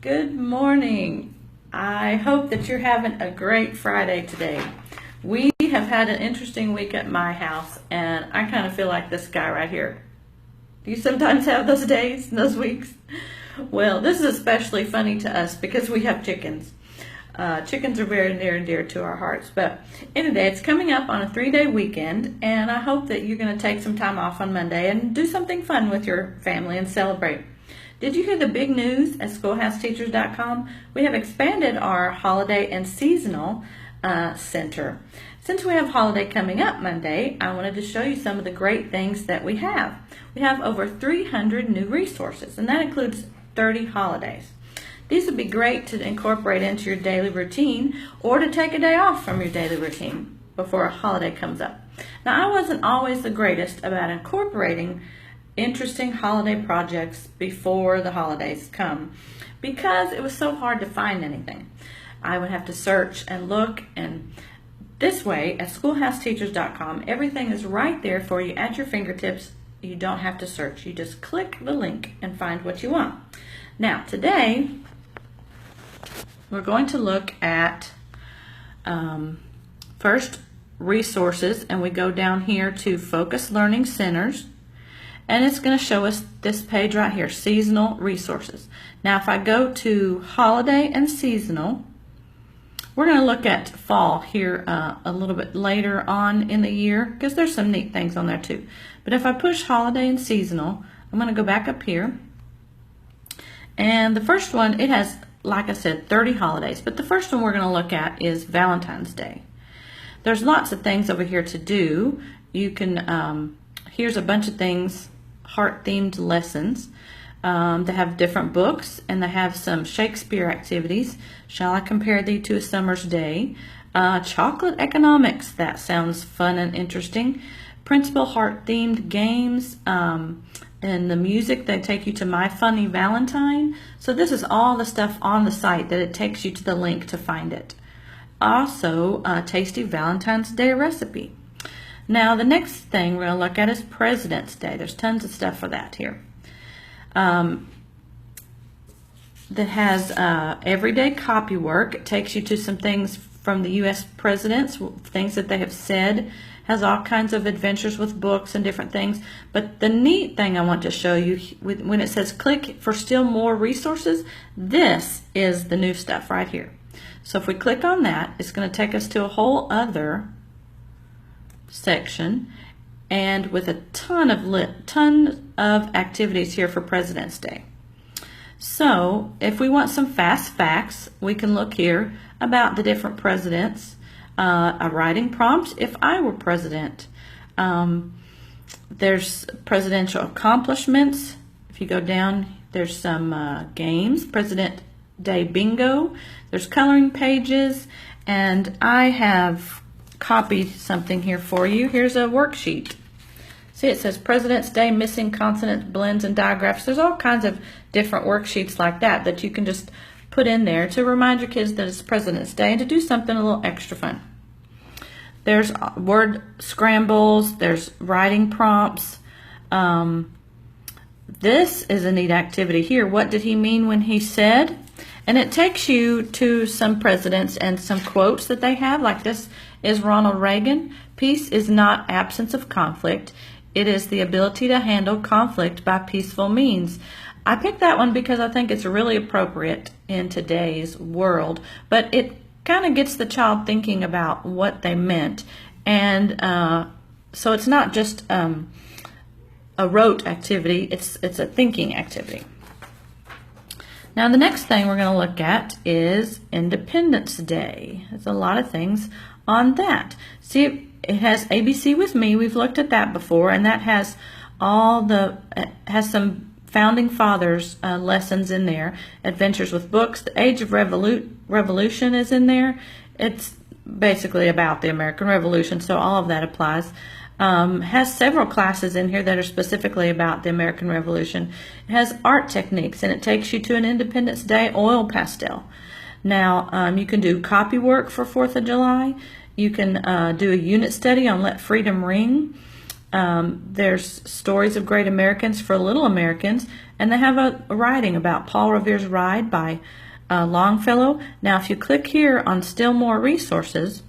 Good morning. I hope that you're having a great Friday today. We have had an interesting week at my house, and I kind of feel like this guy right here. Do you sometimes have those days, those weeks? Well, this is especially funny to us because we have chickens. Chickens are very near and dear to our hearts. But anyway, it's coming up on a 3-day weekend, and I hope that you're going to take some time off on Monday and do something fun with your family and celebrate. Did you hear the big news at schoolhouseteachers.com? We have expanded our holiday and seasonal center. Since we have holiday coming up Monday, I wanted to show you some of the great things that we have. We have over 300 new resources, and that includes 30 holidays. These would be great to incorporate into your daily routine or to take a day off from your daily routine before a holiday comes up. Now, I wasn't always the greatest about incorporating interesting holiday projects before the holidays come because it was so hard to find anything. I would have to search and look, and this way at schoolhouseteachers.com everything is right there for you at your fingertips. You don't have to search. You just click the link and find what you want. Now today we're going to look at first resources, and we go down here to Focus Learning Centers. And it's going to show us this page right here, seasonal resources. Now if I go to holiday and seasonal, we're going to look at fall here a little bit later on in the year because there's some neat things on there too. But if I push holiday and seasonal, I'm going to go back up here. And the first one, it has, like I said, 30 holidays. But the first one we're going to look at is Valentine's Day. There's lots of things over here to do. You can, here's a bunch of things, heart-themed lessons. They have different books, and they have some Shakespeare activities. Shall I compare thee to a summer's day? Chocolate economics, that sounds fun and interesting. Principal heart-themed games, and the music, they take you to My Funny Valentine. So this is all the stuff on the site that it takes you to the link to find it. Also, a tasty Valentine's Day recipe. Now the next thing we're going to look at is President's Day. There's tons of stuff for that here. That has everyday copy work. It takes you to some things from the U.S. presidents, things that they have said. Has all kinds of adventures with books and different things. But the neat thing I want to show you, when it says click for still more resources, this is the new stuff right here. So if we click on that, it's going to take us to a whole other section, and with a ton of activities here for President's Day. So if we want some fast facts, we can look here about the different presidents. A writing prompt, if I were president. There's presidential accomplishments. If you go down, there's some games, President Day bingo. There's coloring pages, and I have copied something here for you. Here's a worksheet. See, it says President's Day missing consonants, blends, and digraphs. There's all kinds of different worksheets like that that you can just put in there to remind your kids that it's President's Day and to do something a little extra fun. There's word scrambles, there's writing prompts. This is a neat activity here. What did he mean when he said? And it takes you to some presidents and some quotes that they have, like this is Ronald Reagan. Peace is not absence of conflict. It is the ability to handle conflict by peaceful means. I picked that one because I think it's really appropriate in today's world, but it kind of gets the child thinking about what they meant. And so it's not just a rote activity, it's a thinking activity. Now the next thing we're going to look at is Independence Day. There's a lot of things on that. See, it has ABC with Me. We've looked at that before, and that has has some Founding Fathers lessons in there. Adventures with Books. The Age of Revolution is in there. It's basically about the American Revolution, so all of that applies. Has several classes in here that are specifically about the American Revolution. It has art techniques, and it takes you to an Independence Day oil pastel. Now, you can do copy work for 4th of July. You can do a unit study on Let Freedom Ring. There's stories of great Americans for little Americans, and they have a writing about Paul Revere's Ride by Longfellow. Now, if you click here on Still More Resources,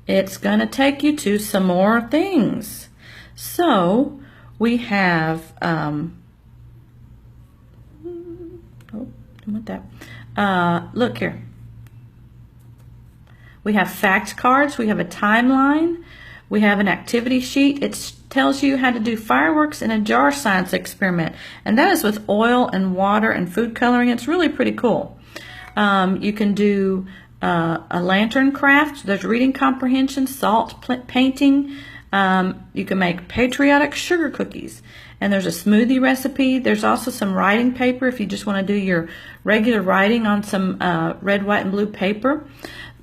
it's going to take you to some more things. So we have, look here. We have fact cards, we have a timeline, we have an activity sheet. It tells you how to do fireworks in a jar science experiment. And that is with oil and water and food coloring. It's really pretty cool. You can do a lantern craft. There's reading comprehension, salt painting. You can make patriotic sugar cookies. And there's a smoothie recipe. There's also some writing paper if you just want to do your regular writing on some red, white, and blue paper.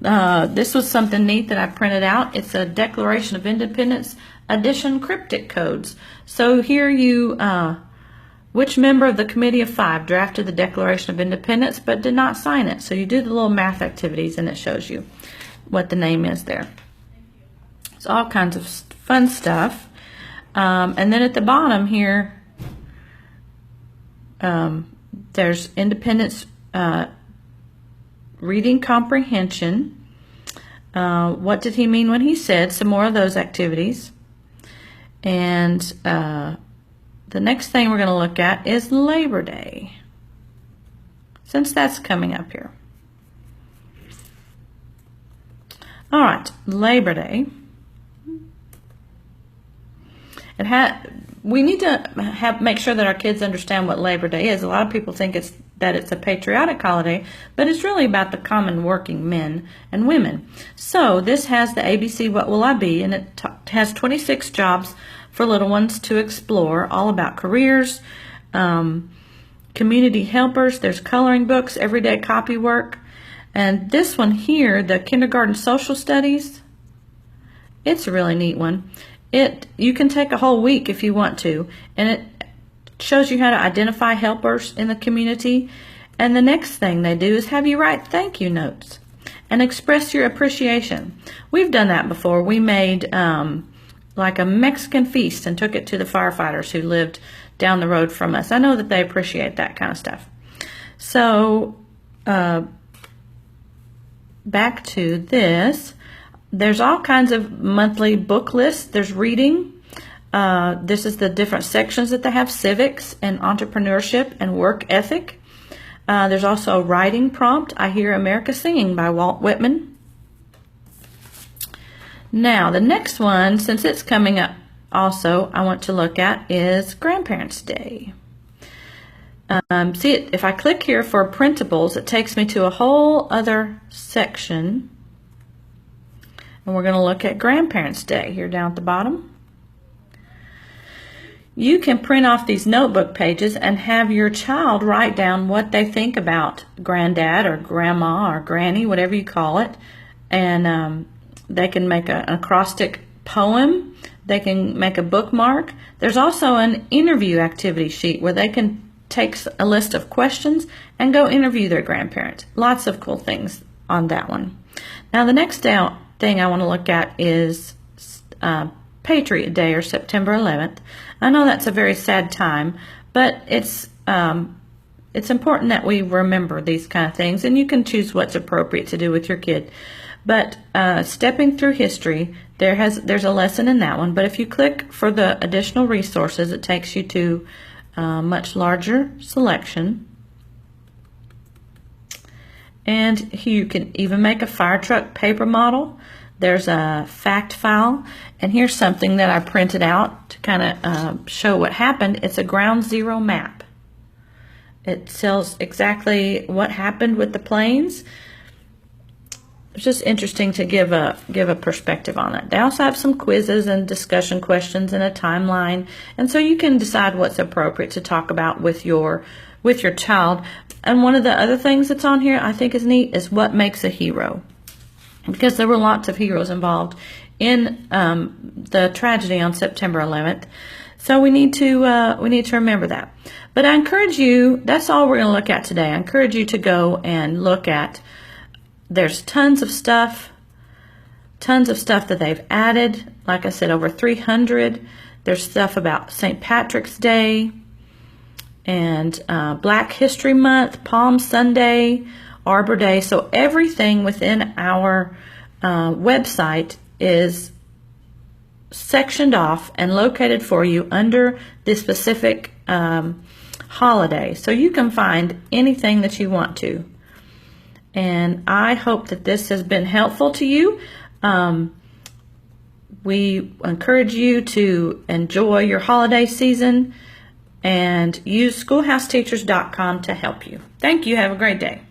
This was something neat that I printed out. It's a Declaration of Independence edition cryptic codes. So here you, which member of the Committee of Five drafted the Declaration of Independence but did not sign it? So you do the little math activities and it shows you what the name is there. It's all kinds of fun stuff. And then at the bottom here, there's Independence reading comprehension. What did he mean when he said? Some more of those activities. And the next thing we're going to look at is Labor Day, since that's coming up here. All right, Labor Day. We need to make sure that our kids understand what Labor Day is. A lot of people think it's a patriotic holiday, but it's really about the common working men and women. So this has the ABC What Will I Be, and it has 26 jobs for little ones to explore, all about careers, community helpers. There's coloring books, everyday copy work. And this one here, the Kindergarten Social Studies, it's a really neat one. You can take a whole week if you want to, and it shows you how to identify helpers in the community. And the next thing they do is have you write thank you notes and express your appreciation. We've done that before. We made like a Mexican feast and took it to the firefighters who lived down the road from us. I know that they appreciate that kind of stuff. So back to this. There's all kinds of monthly book lists. There's reading. This is the different sections that they have: civics and entrepreneurship and work ethic. There's also a writing prompt, I Hear America Singing by Walt Whitman. Now, the next one, since it's coming up also, I want to look at is Grandparents' Day. See, if I click here for printables, it takes me to a whole other section. And we're going to look at Grandparents' Day here down at the bottom. You can print off these notebook pages and have your child write down what they think about granddad or grandma or granny, whatever you call it. And they can make an acrostic poem. They can make a bookmark. There's also an interview activity sheet where they can take a list of questions and go interview their grandparent. Lots of cool things on that one. Now, the next thing I want to look at is Patriot Day, or September 11th. I know that's a very sad time, but it's important that we remember these kind of things, and you can choose what's appropriate to do with your kid. But stepping through history, there's a lesson in that one. But if you click for the additional resources, it takes you to a much larger selection. And you can even make a fire truck paper model. There's a fact file, and here's something that I printed out to kind of show what happened. It's a ground zero map. It tells exactly what happened with the planes. It's just interesting to give a perspective on it. They also have some quizzes and discussion questions and a timeline, and so you can decide what's appropriate to talk about with your child. And one of the other things that's on here I think is neat is what makes a hero, because there were lots of heroes involved in the tragedy on September 11th. So we need to remember that. But I encourage you. That's all we're going to look at today. I encourage you to go and look at. There's tons of stuff tons of stuff that they've added. Like I said, over 300. There's stuff about St. Patrick's Day and Black History Month, Palm Sunday, Arbor Day. So everything within our website is sectioned off and located for you under the specific holiday. So you can find anything that you want to. And I hope that this has been helpful to you. We encourage you to enjoy your holiday season and use schoolhouseteachers.com to help you. Thank you. Have a great day.